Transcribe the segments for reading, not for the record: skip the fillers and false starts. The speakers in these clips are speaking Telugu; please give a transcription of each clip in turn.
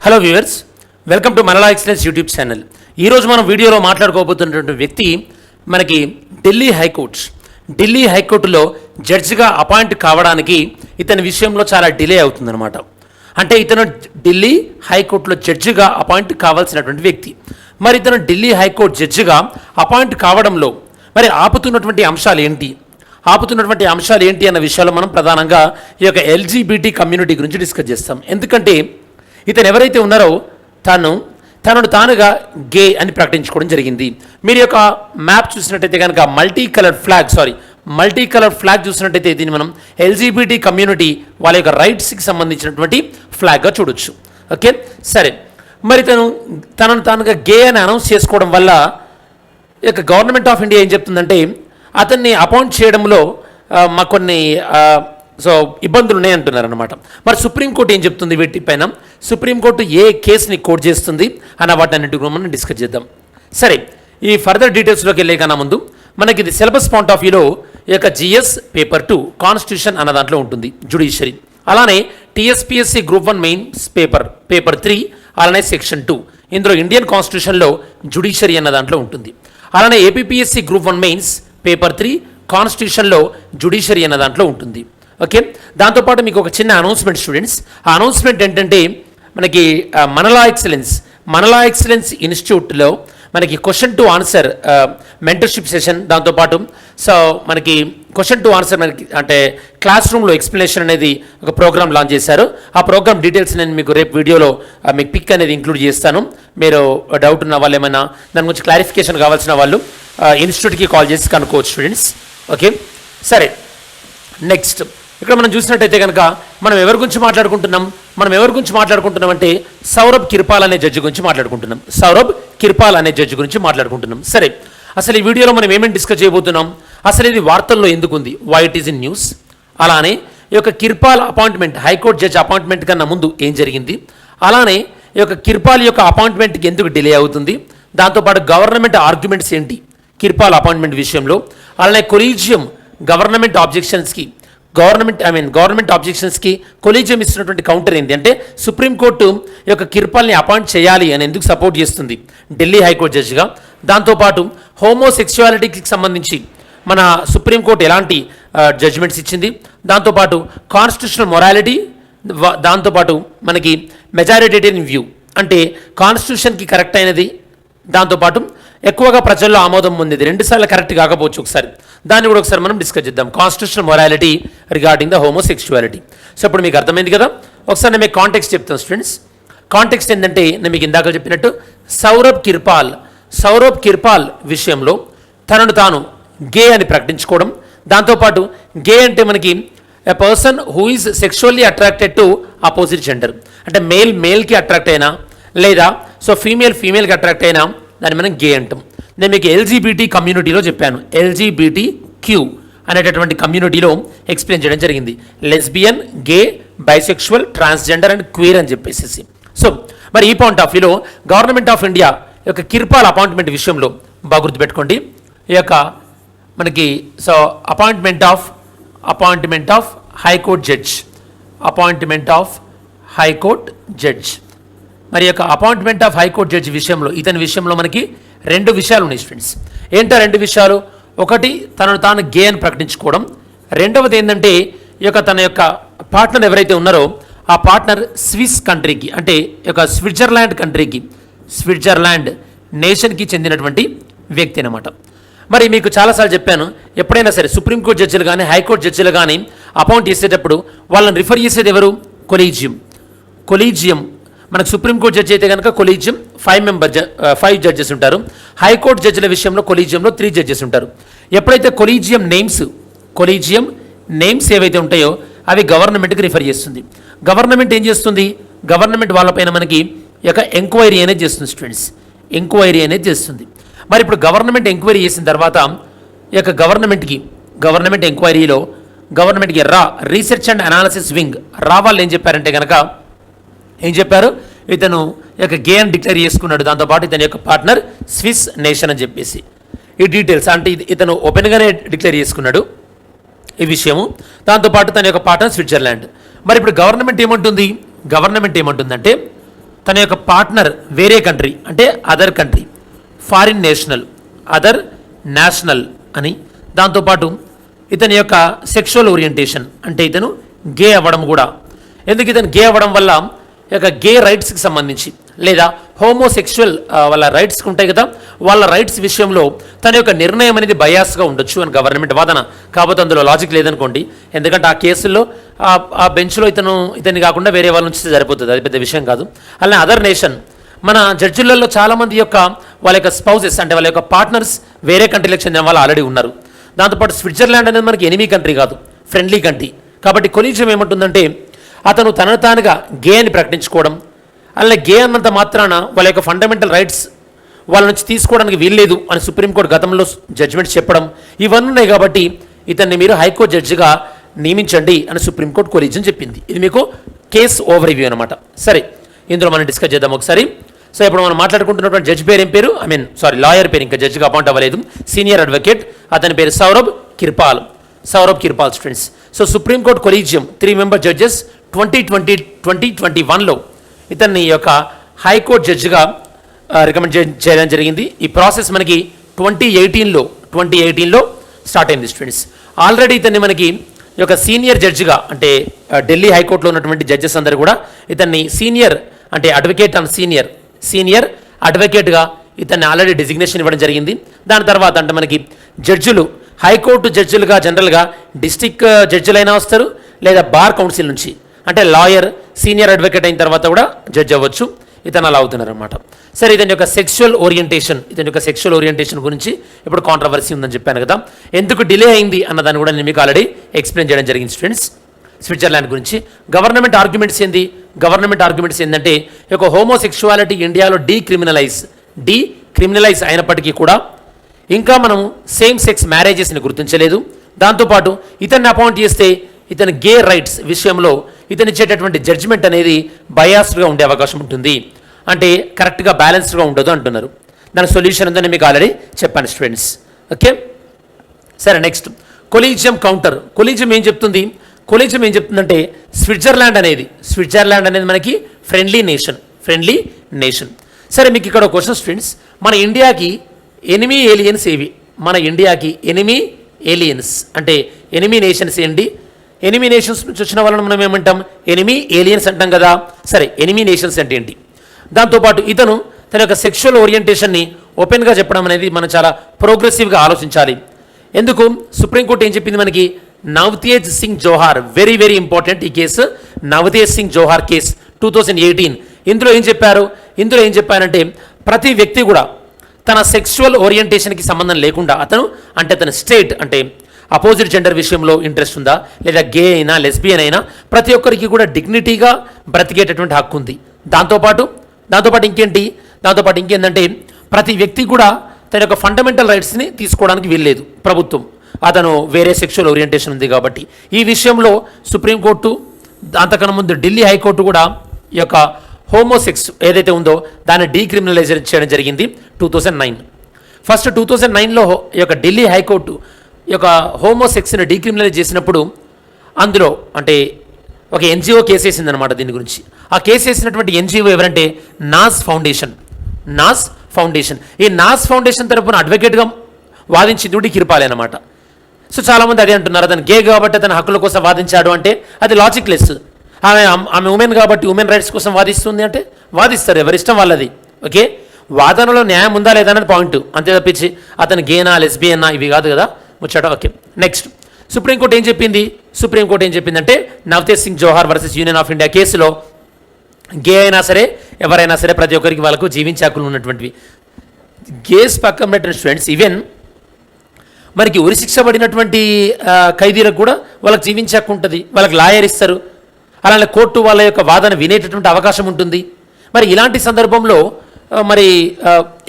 హలో వ్యూవర్స్, వెల్కమ్ టు మనలా ఎక్సలెన్స్ యూట్యూబ్ ఛానల్. ఈరోజు మనం వీడియోలో మాట్లాడుకోబోతున్నటువంటి వ్యక్తి మనకి ఢిల్లీ హైకోర్టులో జడ్జిగా అపాయింట్ కావడానికి ఇతని విషయంలో చాలా డిలే అవుతుందన్నమాట. అంటే ఇతను ఢిల్లీ హైకోర్టులో జడ్జిగా అపాయింట్ కావాల్సినటువంటి వ్యక్తి. మరి ఇతను ఢిల్లీ హైకోర్టు జడ్జిగా అపాయింట్ కావడంలో మరి ఆపుతున్నటువంటి అంశాలు ఏంటి అన్న విషయాలు మనం ప్రధానంగా ఈ యొక్క ఎల్జీబీటీ కమ్యూనిటీ గురించి డిస్కస్ చేస్తాం. ఎందుకంటే ఇతను ఎవరైతే ఉన్నారో తనను తానుగా గే అని ప్రకటించుకోవడం జరిగింది. మీరు యొక్క మ్యాప్ చూసినట్టయితే కనుక మల్టీ కలర్ ఫ్లాగ్ చూసినట్టయితే దీన్ని మనం ఎల్జీబీటీ కమ్యూనిటీ వాళ్ళ యొక్క రైట్స్కి సంబంధించినటువంటి ఫ్లాగ్గా చూడొచ్చు. ఓకే, సరే. మరి తనను తానుగా గే అని అనౌన్స్ చేసుకోవడం వల్ల ఈ యొక్క గవర్నమెంట్ ఆఫ్ ఇండియా ఏం చెప్తుందంటే అతన్ని అపాయింట్ చేయడంలో మాకు కొన్ని ఇబ్బందులు ఉన్నాయంటున్నారు అనమాట. మరి సుప్రీంకోర్టు ఏం చెప్తుంది వీటిపైన? సుప్రీంకోర్టు ఏ కేసుని కోట్ చేస్తుంది అన్న వాటిన్నింటి గురించి మనం డిస్కస్ చేద్దాం. సరే, ఈ ఫర్దర్ డీటెయిల్స్లోకి వెళ్ళే కన్నా ముందు మనకి ఇది సిలబస్ పాయింట్ ఆఫ్ వ్యూలో ఈ యొక్క జిఎస్ పేపర్ 2 కాన్స్టిట్యూషన్ అన్న దాంట్లో ఉంటుంది జ్యుడిషియరీ. అలానే టీఎస్పీఎస్సీ గ్రూప్ 1 మెయిన్స్ పేపర్ 3 అలానే సెక్షన్ 2 ఇందులో ఇండియన్ కాన్స్టిట్యూషన్లో జ్యుడిషియరీ అన్న దాంట్లో ఉంటుంది. అలానే ఏపీపీఎస్సీ గ్రూప్ 1 మెయిన్స్ పేపర్ 3 కాన్స్టిట్యూషన్లో జ్యుడిషియరీ అన్న దాంట్లో ఉంటుంది. ఓకే, దాంతోపాటు మీకు ఒక చిన్న అనౌన్స్మెంట్ స్టూడెంట్స్. ఆ అనౌన్స్మెంట్ ఏంటంటే మనకి మనలా ఎక్సలెన్స్ ఇన్స్టిట్యూట్లో మనకి question to answer mentorship session, దాంతోపాటు మనకి క్వశ్చన్ టు ఆన్సర్ మనకి అంటే క్లాస్ రూమ్లో ఎక్స్ప్లెనేషన్ అనేది ఒక ప్రోగ్రామ్ లాంచ్ చేశారు. ఆ ప్రోగ్రామ్ డీటెయిల్స్ నేను మీకు రేపు వీడియోలో మీకు పిక్ అనేది ఇంక్లూడ్ చేస్తాను. మీరు డౌట్ ఉన్న వాళ్ళు ఏమైనా దాని గురించి క్లారిఫికేషన్ కావాల్సిన వాళ్ళు ఇన్స్టిట్యూట్కి కాల్ చేసి కనుక్కోవచ్చు స్టూడెంట్స్. ఓకే, సరే. నెక్స్ట్ ఇక్కడ మనం చూసినట్టయితే కనుక మనం ఎవరి గురించి మాట్లాడుకుంటున్నాం అంటే సౌరభ్ కిర్పాల్ అనే జడ్జి గురించి మాట్లాడుకుంటున్నాం. సరే, అసలు ఈ వీడియోలో మనం ఏమేమి డిస్కస్ చేయబోతున్నాం, అసలు ఇది వార్తల్లో ఎందుకు ఉంది, why it is in news, అలానే ఈ యొక్క Kirpal appointment high court judge appointment కన్నా ముందు ఏం జరిగింది, అలానే ఈ యొక్క కిర్పాల్ యొక్క అపాయింట్మెంట్కి ఎందుకు డిలే అవుతుంది, దాంతోపాటు గవర్నమెంట్ ఆర్గ్యుమెంట్స్ ఏంటి కిర్పాల్ అపాయింట్మెంట్ విషయంలో, అలానే కొలీజియం గవర్నమెంట్ ఆబ్జెక్షన్స్కి కొలీజియం ఇస్తున్నటువంటి కౌంటర్ ఏంటి అంటే సుప్రీంకోర్టు యొక్క కిర్పాల్ని అపాయింట్ చేయాలి అని ఎందుకు సపోర్ట్ చేస్తుంది ఢిల్లీ హైకోర్టు జడ్జిగా, దాంతోపాటు హోమోసెక్సువాలిటీకి సంబంధించి మన సుప్రీంకోర్టు ఎలాంటి జడ్జిమెంట్స్ ఇచ్చింది, దాంతోపాటు కాన్స్టిట్యూషనల్ మొరాలిటీ, దాంతోపాటు మనకి మెజారిటేరియన్ వ్యూ అంటే కాన్స్టిట్యూషన్కి కరెక్ట్ అయినది, దాంతోపాటు ఎక్కువగా ప్రజల్లో ఆమోదం పొందేది, 2 సార్లు కరెక్ట్ కాకపోవచ్చు ఒకసారి, దాన్ని కూడా ఒకసారి మనం డిస్కస్ చేద్దాం. Constitutional morality regarding the homosexuality. So ఇప్పుడు మీకు అర్థమైంది కదా. ఒకసారి నేను మీకు కాంటెక్స్ట్ చెప్తాను స్టూడెంట్స్. కాంటెక్స్ట్ ఏంటంటే నేను మీకు ఇందాక చెప్పినట్టు సౌరభ్ కిర్పాల్ విషయంలో తనను తాను గే అని ప్రకటించుకోవడం, దాంతోపాటు గే అంటే మనకి a person who is sexually attracted to opposite gender, అంటే మేల్కి అట్రాక్ట్ అయినా లేదా ఫీమేల్కి అట్రాక్ట్ అయినా దాన్ని మనం గే అంటాం. నేను మీకు ఎల్జీబీటీ కమ్యూనిటీలో చెప్పాను, LGBTQ అనేటటువంటి కమ్యూనిటీలో ఎక్స్ప్లెయిన్ చేయడం జరిగింది. Lesbian, gay, bisexual, transgender and queer అని చెప్పేసి. సో మరి ఈ పాయింట్ ఆఫ్ వ్యూలో గవర్నమెంట్ ఆఫ్ ఇండియా యొక్క కిర్పాల్ అపాయింట్మెంట్ విషయంలో బాగా గుర్తుపెట్టుకోండి. ఈ యొక్క మనకి అపాయింట్మెంట్ ఆఫ్ హైకోర్ట్ జడ్జ్ మరి యొక్క అపాయింట్మెంట్ ఆఫ్ హైకోర్టు జడ్జి విషయంలో ఇతని విషయంలో మనకి 2 విషయాలు ఉన్నాయి స్టూడెంట్స్. ఏంటో 2 విషయాలు? ఒకటి తనను తాను గే అని ప్రకటించుకోవడం, రెండవది ఏంటంటే ఈ యొక్క తన యొక్క పార్ట్నర్ ఎవరైతే ఉన్నారో ఆ పార్ట్నర్ స్విస్ కంట్రీకి అంటే యొక్క స్విట్జర్లాండ్ నేషన్కి చెందినటువంటి వ్యక్తి అనమాట. మరి మీకు చాలాసార్లు చెప్పాను, ఎప్పుడైనా సరే సుప్రీంకోర్టు జడ్జిలు కానీ హైకోర్టు జడ్జిలు కానీ అపాయింట్ చేసేటప్పుడు వాళ్ళని రిఫర్ చేసేది ఎవరు? కొలీజియం. మనకు సుప్రీంకోర్టు జడ్జి అయితే కనుక కొలీజియం 5 జడ్జెస్ ఉంటారు. హైకోర్టు జడ్జిల విషయంలో కొలీజియంలో 3 జడ్జెస్ ఉంటారు. ఎప్పుడైతే కొలీజియం నేమ్స్ ఏవైతే ఉంటాయో అవి గవర్నమెంట్కి రిఫర్ చేస్తుంది. గవర్నమెంట్ ఏం చేస్తుంది? గవర్నమెంట్ వాళ్ళపైన మనకి యొక్క ఎంక్వైరీ అనేది చేస్తుంది స్టూడెంట్స్, మరి ఇప్పుడు గవర్నమెంట్ ఎంక్వైరీ చేసిన తర్వాత ఈ యొక్క గవర్నమెంట్ ఎంక్వైరీలో గవర్నమెంట్కి రీసెర్చ్ అండ్ అనాలిసిస్ వింగ్ వాళ్ళు ఏం చెప్పారంటే కనుక ఇతను యొక్క గే అని డిక్లేర్ చేసుకున్నాడు, దాంతోపాటు ఇతని యొక్క పార్ట్నర్ స్విస్ నేషన్ అని చెప్పేసి ఈ డీటెయిల్స్ అంటే ఇతను ఓపెన్గానే డిక్లేర్ చేసుకున్నాడు ఈ విషయము, దాంతోపాటు తన యొక్క పార్ట్నర్ స్విట్జర్లాండ్. మరి ఇప్పుడు గవర్నమెంట్ ఏమంటుందంటే తన యొక్క పార్ట్నర్ వేరే కంట్రీ అంటే other country, foreign national, other national అని, దాంతోపాటు ఇతని యొక్క సెక్షువల్ ఓరియంటేషన్ అంటే ఇతను గే అవ్వడం కూడా. ఎందుకు ఇతను గే అవ్వడం వల్ల ఈ యొక్క గే రైట్స్కి సంబంధించి లేదా హోమోసెక్షువల్ వాళ్ళ రైట్స్కి ఉంటాయి కదా, వాళ్ళ రైట్స్ విషయంలో తన యొక్క నిర్ణయం అనేది బయాస్గా ఉండొచ్చు అని గవర్నమెంట్ వాదన. కాకపోతే అందులో లాజిక్ లేదనుకోండి, ఎందుకంటే ఆ కేసుల్లో ఆ బెంచ్లో ఇతన్ని కాకుండా వేరే వాళ్ళ నుంచి సరిపోతుంది, అది పెద్ద విషయం కాదు. అలానే అదర్ నేషన్, మన జడ్జిలలో చాలామంది యొక్క వాళ్ళ యొక్క స్పౌసెస్ అంటే వాళ్ళ యొక్క పార్ట్నర్స్ వేరే కంట్రీలకు చెందిన వాళ్ళు ఆల్రెడీ ఉన్నారు. దాంతోపాటు స్విట్జర్లాండ్ అనేది మనకి ఎనిమీ కంట్రీ కాదు, ఫ్రెండ్లీ కంట్రీ. కాబట్టి కొలీజియం ఏమంటుందంటే అతను తనను తానుగా గే అని ప్రకటించుకోవడం, అలాగే గే అన్నంత మాత్రాన వాళ్ళ యొక్క ఫండమెంటల్ రైట్స్ వాళ్ళ నుంచి తీసుకోవడానికి వీల్లేదు అని సుప్రీంకోర్టు గతంలో జడ్జిమెంట్స్ చెప్పడం, ఇవన్నీ ఉన్నాయి. కాబట్టి ఇతన్ని మీరు హైకోర్టు జడ్జిగా నియమించండి అని సుప్రీంకోర్టు కొలీజియం చెప్పింది. ఇది మీకు కేస్ ఓవర్ రివ్యూ అనమాట. సరే, ఇందులో మనం డిస్కస్ చేద్దాం ఒకసారి. సో ఇప్పుడు మనం మాట్లాడుకుంటున్నటువంటి జడ్జి పేరు ఏం పేరు, లాయర్ పేరు, ఇంకా జడ్జిగా అపాయింట్ అవ్వలేదు, సీనియర్ అడ్వకేట్, అతని పేరు Saurabh Kirpal students. So supreme court collegium 3 member judges 2021లో ఇతన్ని యొక్క హైకోర్టు జడ్జిగా రికమెండ్ చేయడం జరిగింది. ఈ ప్రాసెస్ మనకి 2018లో స్టార్ట్ అయింది స్టూడెంట్స్. ఆల్రెడీ ఇతన్ని మనకి ఈ యొక్క సీనియర్ జడ్జిగా అంటే ఢిల్లీ హైకోర్టులో ఉన్నటువంటి జడ్జెస్ అందరూ కూడా ఇతన్ని సీనియర్ అంటే అడ్వకేట్ అండ్ సీనియర్ అడ్వకేట్గా ఇతన్ని ఆల్రెడీ డిజిగ్నేషన్ ఇవ్వడం జరిగింది. దాని తర్వాత అంటే మనకి జడ్జిలు హైకోర్టు జడ్జిలుగా జనరల్గా డిస్ట్రిక్ట్ జడ్జిలైనా వస్తారు, లేదా బార్ కౌన్సిల్ నుంచి అంటే లాయర్ సీనియర్ అడ్వకేట్ అయిన తర్వాత కూడా జడ్జి అవ్వచ్చు. ఇతను అలా అవుతున్నారు అనమాట. సరే, ఇతని యొక్క సెక్షువల్ ఓరియంటేషన్ గురించి ఇప్పుడు కాంట్రవర్సీ ఉందని చెప్పాను కదా, ఎందుకు డిలే అయింది అన్నదాన్ని కూడా నేను మీకు ఆల్రెడీ ఎక్స్ప్లెయిన్ చేయడం జరిగింది స్టూడెంట్స్. స్విట్జర్లాండ్ గురించి గవర్నమెంట్ ఆర్గ్యుమెంట్స్ ఏంటంటే ఈ యొక్క హోమోసెక్షువాలిటీ ఇండియాలో డీక్రిమినలైజ్ అయినప్పటికీ కూడా ఇంకా మనం సేమ్ సెక్స్ మ్యారేజెస్ని గుర్తించలేదు. దాంతోపాటు ఇతన్ని అపాయింట్ చేస్తే ఇతని గే రైట్స్ విషయంలో ఇతను ఇచ్చేటటువంటి జడ్జిమెంట్ అనేది బయాస్డ్గా ఉండే అవకాశం ఉంటుంది, అంటే కరెక్ట్గా బ్యాలెన్స్డ్గా ఉండదు అంటున్నారు. దాని సొల్యూషన్ ఉందని మీకు ఆల్రెడీ చెప్పాను స్టూడెంట్స్. ఓకే, సరే, నెక్స్ట్ కొలీజియం కౌంటర్. కొలీజియం ఏం చెప్తుందంటే స్విట్జర్లాండ్ అనేది మనకి ఫ్రెండ్లీ నేషన్. సరే, మీకు ఇక్కడ ఒక క్వశ్చన్ స్టూడెంట్స్, మన ఇండియాకి ఎనిమీ ఏలియన్స్ అంటే ఎనిమీ నేషన్స్ ఏంటి? ఎనిమీ నేషన్స్ నుంచి వచ్చిన వాళ్ళని మనం ఏమంటాం? ఎనిమీ ఏలియన్స్ అంటాం కదా. సరే, ఎనిమీ నేషన్స్ అంటే ఏంటి? దాంతోపాటు ఇతను తన యొక్క సెక్షువల్ ఓరియంటేషన్ని ఓపెన్గా చెప్పడం అనేది మనం చాలా ప్రోగ్రెసివ్గా ఆలోచించాలి. ఎందుకు? సుప్రీంకోర్టు ఏం చెప్పింది మనకి? నవతేజ్ సింగ్ జోహార్, వెరీ వెరీ ఇంపార్టెంట్ ఈ కేసు, నవతేజ్ సింగ్ జోహార్ కేసు 2018. ఇందులో ఏం చెప్పారంటే ప్రతి వ్యక్తి కూడా తన సెక్షువల్ ఓరియంటేషన్కి సంబంధం లేకుండా తన స్టేట్ అంటే అపోజిట్ జెండర్ విషయంలో ఇంట్రెస్ట్ ఉందా, లేదా గే అయినా లెస్బియన్ అయినా ప్రతి ఒక్కరికి కూడా డిగ్నిటీగా బ్రతికేటటువంటి హక్కు ఉంది. దాంతోపాటు ఇంకేంటంటే ప్రతి వ్యక్తి కూడా తన యొక్క ఫండమెంటల్ రైట్స్ని తీసుకోవడానికి వీల్లేదు ప్రభుత్వం, అతను వేరే సెక్షువల్ ఓరియంటేషన్ ఉంది కాబట్టి. ఈ విషయంలో సుప్రీంకోర్టు, అంతకన్నా ముందు ఢిల్లీ హైకోర్టు కూడా ఈ యొక్క హోమోసెక్స్ ఏదైతే ఉందో దాన్ని డీక్రిమినలైజ్ చేయడం జరిగింది 2009. ఫస్ట్ 2009లో ఈ యొక్క ఢిల్లీ హైకోర్టు ఈ యొక్క హోమోసెక్స్ని డీక్రిమినలైజ్ చేసినప్పుడు అందులో అంటే ఒక ఎన్జిఓ కేసు వేసిందనమాట దీని గురించి. ఆ కేసు వేసినటువంటి ఎన్జిఓ ఎవరంటే నాస్ ఫౌండేషన్. ఈ నాస్ ఫౌండేషన్ తరపున అడ్వకేట్గా వాదించింది కిర్పాలి అనమాట. సో చాలామంది అదే అంటున్నారు, అతను గే కాబట్టి అతని హక్కుల కోసం వాదించాడు అంటే అది లాజిక్ లెస్. ఆమె ఉమెన్ కాబట్టి ఉమెన్ రైట్స్ కోసం వాదిస్తుంది అంటే వాదిస్తారు, ఎవరిష్టం వాళ్ళది. ఓకే, వాదనలో న్యాయం ఉందా లేదా అనేది పాయింట్, అంతే తప్పించి అతను గేనా లెస్బియన్నా ఇవి కాదు కదా ముచ్చట. ఓకే, నెక్స్ట్ సుప్రీంకోర్టు ఏం చెప్పిందంటే నవతేజ్ సింగ్ జోహార్ వర్సెస్ యూనియన్ ఆఫ్ ఇండియా కేసులో గే అయినా సరే ఎవరైనా సరే ప్రతి ఒక్కరికి వాళ్ళకు జీవించే హక్కులు ఉన్నటువంటివి. గేస్ పక్కన పెట్టిన స్టూడెంట్స్, ఈవెన్ మనకి ఉరిశిక్ష పడినటువంటి ఖైదీలకు కూడా వాళ్ళకి జీవించే హక్కు ఉంటుంది, వాళ్ళకి లాయర్ ఇస్తారు, అలానే కోర్టు వాళ్ళ యొక్క వాదన వినేటటువంటి అవకాశం ఉంటుంది. మరి ఇలాంటి సందర్భంలో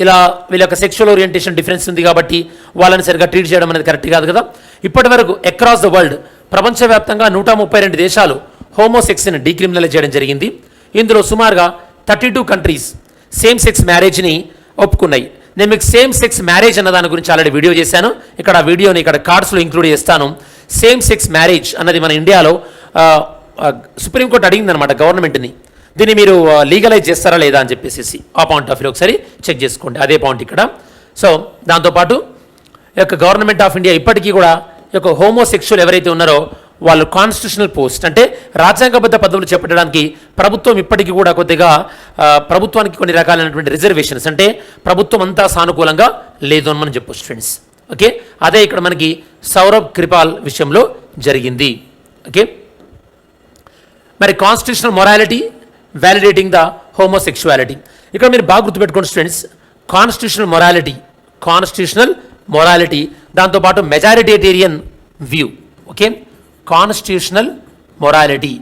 ఇలా వీళ్ళ యొక్క సెక్షువల్ ఓరియంటేషన్ డిఫరెన్స్ ఉంది కాబట్టి వాళ్ళని సరిగ్గా ట్రీట్ చేయడం అనేది కరెక్ట్ కాదు కదా. ఇప్పటి వరకు అక్రాస్ ద వరల్డ్ ప్రపంచవ్యాప్తంగా 132 దేశాలు హోమోసెక్స్ని డీక్రిమినలైజ్ చేయడం జరిగింది. ఇందులో సుమారుగా 32 కంట్రీస్ సేమ్ సెక్స్ మ్యారేజ్ని ఒప్పుకున్నాయి. నేను మీకు సేమ్ సెక్స్ మ్యారేజ్ అన్న దాని గురించి ఆల్రెడీ వీడియో చేశాను, ఇక్కడ ఆ వీడియోని ఇక్కడ కార్డ్స్లో ఇంక్లూడ్ చేస్తాను. సేమ్ సెక్స్ మ్యారేజ్ అన్నది మన ఇండియాలో సుప్రీంకోర్టు అడిగిందనమాట గవర్నమెంట్ని. దీన్ని మీరు లీగలైజ్ చేస్తారా లేదా అని చెప్పేసి ఆ పాయింట్ ఆఫ్ వ్యూ ఒకసారి చెక్ చేసుకోండి. అదే పాయింట్ ఇక్కడ. సో దాంతోపాటు ఈ యొక్క గవర్నమెంట్ ఆఫ్ ఇండియా ఇప్పటికీ కూడా ఈ యొక్క హోమోసెక్షువల్ ఎవరైతే ఉన్నారో వాళ్ళు కాన్స్టిట్యూషనల్ పోస్ట్ అంటే రాజ్యాంగబద్ధ పదవులు చేపట్టడానికి ప్రభుత్వం ఇప్పటికీ కూడా కొద్దిగా ప్రభుత్వానికి కొన్ని రకాలైనటువంటి రిజర్వేషన్స్ అంటే ప్రభుత్వం అంతా సానుకూలంగా లేదు అని మనం చెప్పొచ్చు ఫ్రెండ్స్. ఓకే, అదే ఇక్కడ మనకి సౌరభ్ కృపాల్ విషయంలో జరిగింది. ఓకే, మరి constitutional morality validating the homosexuality. ఇక్కడ మీరు బాగా గుర్తుపెట్టుకోండి స్టూడెంట్స్, కాన్స్టిట్యూషనల్ మొరాలిటీ దాంతోపాటు majoritarian view. Okay, constitutional morality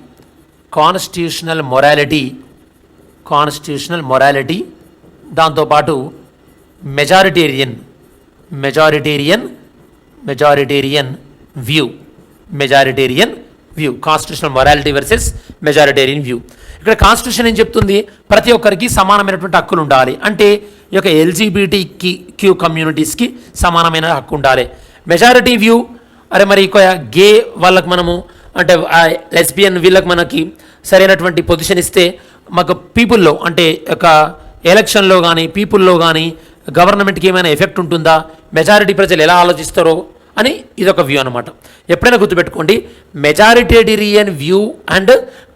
దాంతోపాటు majoritarian view constitutional morality versus majoritarian view. ఇక్కడ కాన్స్టిట్యూషన్ ఏం చెప్తుంది? ప్రతి ఒక్కరికి సమానమైనటువంటి హక్కులు ఉండాలి. అంటే ఈ యొక్క ఎల్జీబీటీక్యూ కమ్యూనిటీస్కి సమానమైన హక్కు ఉండాలి. మెజారిటీ వ్యూ మరి గే వాళ్ళకి మనము అంటే లెస్బియన్ వీళ్ళకి మనకి సరైనటువంటి పొజిషన్ ఇస్తే మాకు పీపుల్లో అంటే ఒక ఎలక్షన్లో కానీ పీపుల్లో కానీ గవర్నమెంట్కి ఏమైనా ఎఫెక్ట్ ఉంటుందా, మెజారిటీ ప్రజలు ఎలా ఆలోచిస్తారో అని ఇదొక వ్యూ అనమాట. ఎప్పుడైనా గుర్తుపెట్టుకోండి, majoritarian view and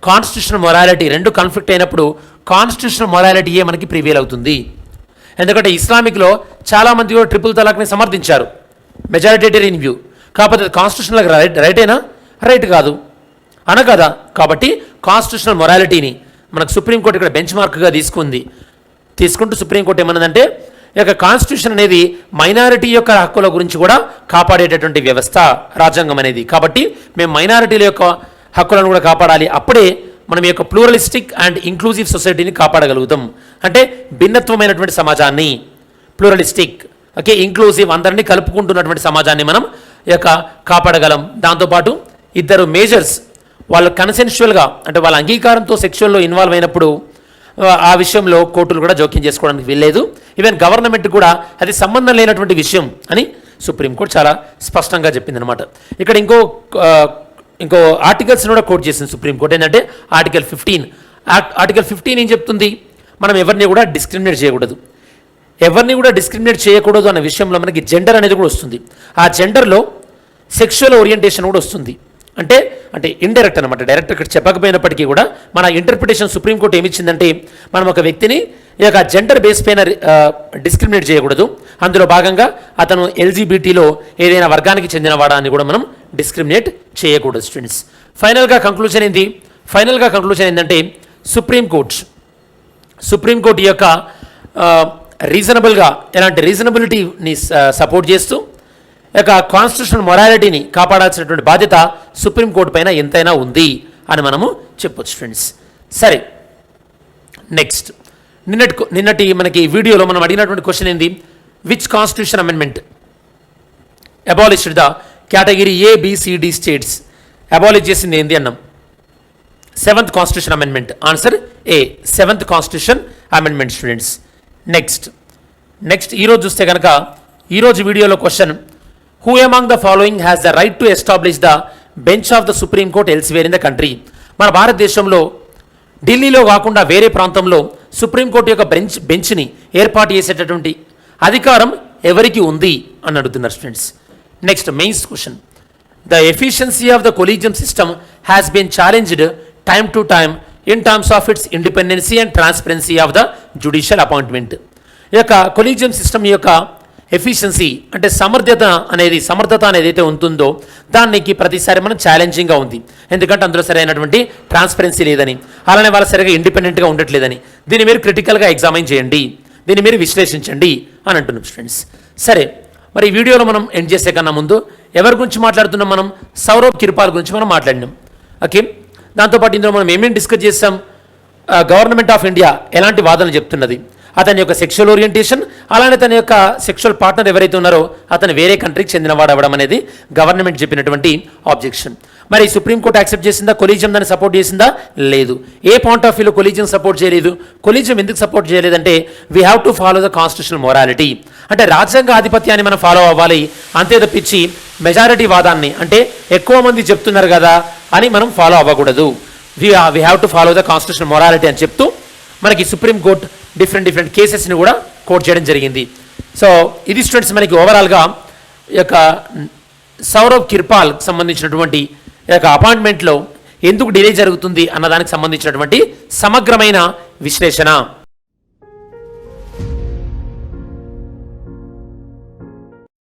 constitutional morality రెండు కాన్ఫ్లిక్ట్ అయినప్పుడు కాన్స్టిట్యూషనల్ మొరాలిటీయే మనకి ప్రివేల్ అవుతుంది. ఎందుకంటే ఇస్లామిక్లో చాలామంది కూడా ట్రిపుల్ తలాక్ని సమర్థించారు మెజారిటేరియన్ వ్యూ. కాకపోతే కాన్స్టిట్యూషనల్ రైటేనా? రైట్ కాదు అనకదా. కాబట్టి కాన్స్టిట్యూషనల్ మొరాలిటీని మనకు సుప్రీంకోర్టు ఇక్కడ బెంచ్ మార్క్గా తీసుకుంటూ సుప్రీంకోర్టు ఏమన్నదంటే ఈ యొక్క కాన్స్టిట్యూషన్ అనేది మైనారిటీ యొక్క హక్కుల గురించి కూడా కాపాడేటటువంటి వ్యవస్థ రాజ్యాంగం అనేది. కాబట్టి మేము మైనారిటీల యొక్క హక్కులను కూడా కాపాడాలి. అప్పుడే మనం ఈ యొక్క ప్లూరలిస్టిక్ అండ్ ఇంక్లూజివ్ సొసైటీని కాపాడగలుగుతాం. అంటే భిన్నత్వమైనటువంటి సమాజాన్ని, ప్లూరలిస్టిక్ ఓకే ఇంక్లూజివ్ అందరినీ కలుపుకుంటున్నటువంటి సమాజాన్ని మనం ఈ యొక్క కాపాడగలం. దాంతోపాటు ఇద్దరు మేజర్స్ వాళ్ళు కన్సెన్షువల్గా అంటే వాళ్ళ అంగీకారంతో సెక్షువల్లో ఇన్వాల్వ్ అయినప్పుడు ఆ విషయంలో కోర్టులు కూడా జోక్యం చేసుకోవడానికి వీల్లేదు. ఈవెన్ గవర్నమెంట్ కూడా అది సంబంధం లేనటువంటి విషయం అని సుప్రీంకోర్టు చాలా స్పష్టంగా చెప్పిందనమాట. ఇక్కడ ఇంకో ఆర్టికల్స్ని కూడా కోట్ చేసింది సుప్రీంకోర్టు. ఏంటంటే ఆర్టికల్ 15 ఏం చెప్తుంది? మనం ఎవరిని కూడా డిస్క్రిమినేట్ చేయకూడదు అనే విషయంలో మనకి జెండర్ అనేది కూడా వస్తుంది. ఆ జెండర్లో సెక్షువల్ ఓరియంటేషన్ కూడా వస్తుంది. అంటే ఇండైరెక్ట్ అనమాట, డైరెక్ట్ ఇక్కడ చెప్పకపోయినప్పటికీ కూడా మన ఇంటర్ప్రిటేషన్ సుప్రీంకోర్టు ఏమిచ్చిందంటే మనం ఒక వ్యక్తిని ఈ యొక్క జెండర్ బేస్ పైన డిస్క్రిమినేట్ చేయకూడదు. అందులో భాగంగా అతను ఎల్జీబీటీలో ఏదైనా వర్గానికి చెందినవాడా అని కూడా మనం డిస్క్రిమినేట్ చేయకూడదు స్టూడెంట్స్. ఫైనల్గా కంక్లూజన్ ఏంటంటే సుప్రీంకోర్టు యొక్క రీజనబుల్గా ఎలాంటి రీజనబిలిటీని సపోర్ట్ చేస్తూ యొక్క కాన్స్టిట్యూషనల్ మొరాలిటీని కాపాడాల్సినటువంటి బాధ్యత సుప్రీంకోర్టు పైన ఎంతైనా ఉంది అని మనము చెప్పొచ్చు ఫ్రెండ్స్. సరే, నెక్స్ట్ నిన్నటి మనకి వీడియోలో మనం అడిగినటువంటి క్వశ్చన్ ఏంది? Which constitution amendment abolished the category ABCD states? Abolish చేసింది ఏంది అన్నాం? 7th constitution amendment. Answer A, 7th constitution amendment students. Next ఈరోజు చూస్తే కనుక ఈరోజు వీడియోలో question, who among the following has the right to establish the bench of the supreme court elsewhere in the country? మన భారతదేశంలో ఢిల్లీలో కాకుండా వేరే ప్రాంతంలో సుప్రీంకోర్టు యొక్క బెంచ్ని ఏర్పాటు చేసేటటువంటి అధికారం ఎవరికి ఉంది అని అడుగుతున్నారు students. Next mains question, the efficiency of the collegium system has been challenged time to time in terms of its independency and transparency of the judicial appointment. ఈ యొక్క కొలీజియం సిస్టమ్ యొక్క ఎఫిషియన్సీ అంటే సమర్థత అనేది అయితే ఉంటుందో దానికి ప్రతిసారి మనం ఛాలెంజింగ్గా ఉంది. ఎందుకంటే అందులో సరైనటువంటి ట్రాన్స్పరెన్సీ లేదని, అలానే వాళ్ళు సరిగా ఇండిపెండెంట్గా ఉండట్లేదని. దీన్ని మీరు క్రిటికల్గా ఎగ్జామైన్ చేయండి, దీన్ని మీరు విశ్లేషించండి అని అంటున్నాం ఫ్రెండ్స్. సరే, మరి ఈ వీడియోలో మనం ఎండ్ చేసే కన్నా ముందు ఎవరి గురించి మాట్లాడుతున్నాం? మనం సౌరభ్ కృపాల్ గురించి మనం మాట్లాడినాం. ఓకే, దాంతోపాటు ఇందులో మనం ఏమేమి డిస్కస్ చేస్తాం? గవర్నమెంట్ ఆఫ్ ఇండియా ఎలాంటి వాదనలు చెప్తున్నది, అతని యొక్క సెక్షువల్ ఓరియంటేషన్, అలానే తన యొక్క సెక్షువల్ పార్ట్నర్ ఎవరైతే ఉన్నారో అతను వేరే కంట్రీకి చెందినవాడు అవ్వడం అనేది గవర్నమెంట్ చెప్పినటువంటి ఆబ్జెక్షన్. మరి సుప్రీంకోర్టు యాక్సెప్ట్ చేసిందా? కొలీజియం దాన్ని సపోర్ట్ చేసిందా? లేదు. ఏ పాయింట్ ఆఫ్ వ్యూలో కొలీజియం సపోర్ట్ చేయలేదు? కొలీజియం ఎందుకు సపోర్ట్ చేయలేదంటే we have to follow the constitutional morality. అంటే రాజ్యాంగ ఆధిపత్యాన్ని మనం ఫాలో అవ్వాలి, అంతే తప్పించి మెజారిటీ వాదాన్ని అంటే ఎక్కువ మంది చెప్తున్నారు కదా అని మనం ఫాలో అవ్వకూడదు. We have to follow the constitution morality అని చెప్తూ మనకి సుప్రీంకోర్టు డిఫరెంట్ కేసెస్ని కూడా కోట్ చేయడం జరిగింది. సో ఇది స్టూడెంట్స్ మనకి ఓవరాల్గా ఈ యొక్క సౌరవ్ కిర్పాల్ సంబంధించినటువంటి ఈ యొక్క అపాయింట్మెంట్లో ఎందుకు డిలే జరుగుతుంది అన్నదానికి సంబంధించినటువంటి సమగ్రమైన విశ్లేషణ.